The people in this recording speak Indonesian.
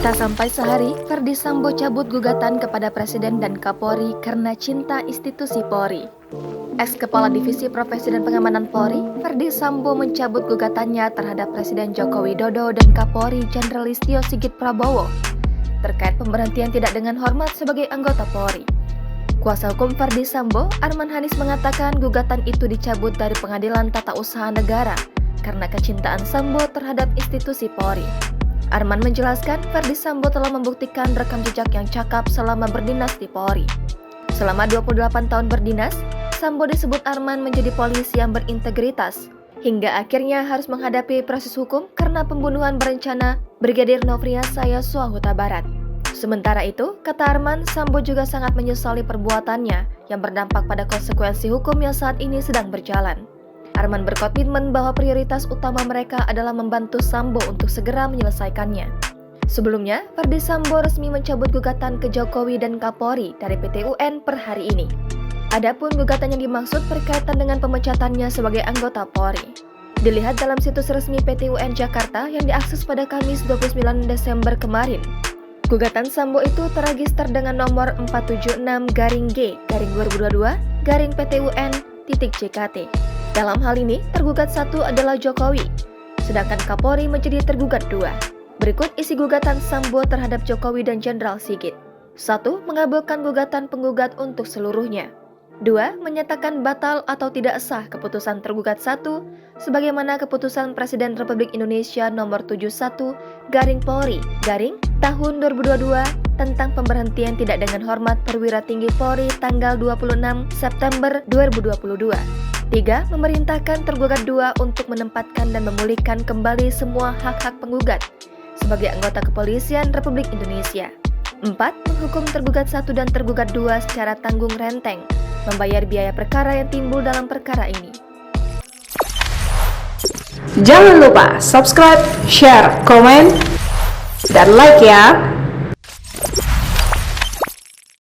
Tak sampai sehari, Ferdy Sambo cabut gugatan kepada Presiden dan Kapolri karena cinta institusi Polri. Ex-Kepala Divisi Profesi dan Pengamanan Polri, Ferdy Sambo mencabut gugatannya terhadap Presiden Joko Widodo dan Kapolri Jenderal Listio Sigit Prabowo terkait pemberhentian tidak dengan hormat sebagai anggota Polri. Kuasa hukum Ferdy Sambo, Arman Hanis, mengatakan gugatan itu dicabut dari Pengadilan Tata Usaha Negara karena kecintaan Sambo terhadap institusi Polri. Arman menjelaskan Ferdy Sambo telah membuktikan rekam jejak yang cakap selama berdinas di Polri. Selama 28 tahun berdinas, Sambo disebut Arman menjadi polisi yang berintegritas, hingga akhirnya harus menghadapi proses hukum karena pembunuhan berencana Brigadir Nofriansah Yosua Huta Barat. Sementara itu, kata Arman, Sambo juga sangat menyesali perbuatannya yang berdampak pada konsekuensi hukum yang saat ini sedang berjalan. Arman berkomitmen bahwa prioritas utama mereka adalah membantu Sambo untuk segera menyelesaikannya. Sebelumnya, Ferdy Sambo resmi mencabut gugatan ke Jokowi dan Kapolri dari PT UN per hari ini. Adapun gugatan yang dimaksud berkaitan dengan pemecatannya sebagai anggota Polri. Dilihat dalam situs resmi PT UN Jakarta yang diakses pada Kamis 29 Desember kemarin. Gugatan Sambo itu terregister dengan nomor 476-G/2022-PT Dalam hal ini, tergugat satu adalah Jokowi, sedangkan Kapolri menjadi tergugat dua. Berikut isi gugatan Sambo terhadap Jokowi dan Jenderal Sigit. 1. Mengabulkan gugatan penggugat untuk seluruhnya. 2. Menyatakan batal atau tidak sah keputusan tergugat 1, sebagaimana keputusan Presiden Republik Indonesia nomor 71-Polri-tahun 2022 tentang pemberhentian tidak dengan hormat perwira tinggi Polri tanggal 26 September 2022. 3. Memerintahkan tergugat 2 untuk menempatkan dan memulihkan kembali semua hak-hak penggugat sebagai anggota kepolisian Republik Indonesia. 4. Menghukum tergugat 1 dan tergugat 2 secara tanggung renteng, membayar biaya perkara yang timbul dalam perkara ini. Jangan lupa subscribe, share, komen, dan like ya!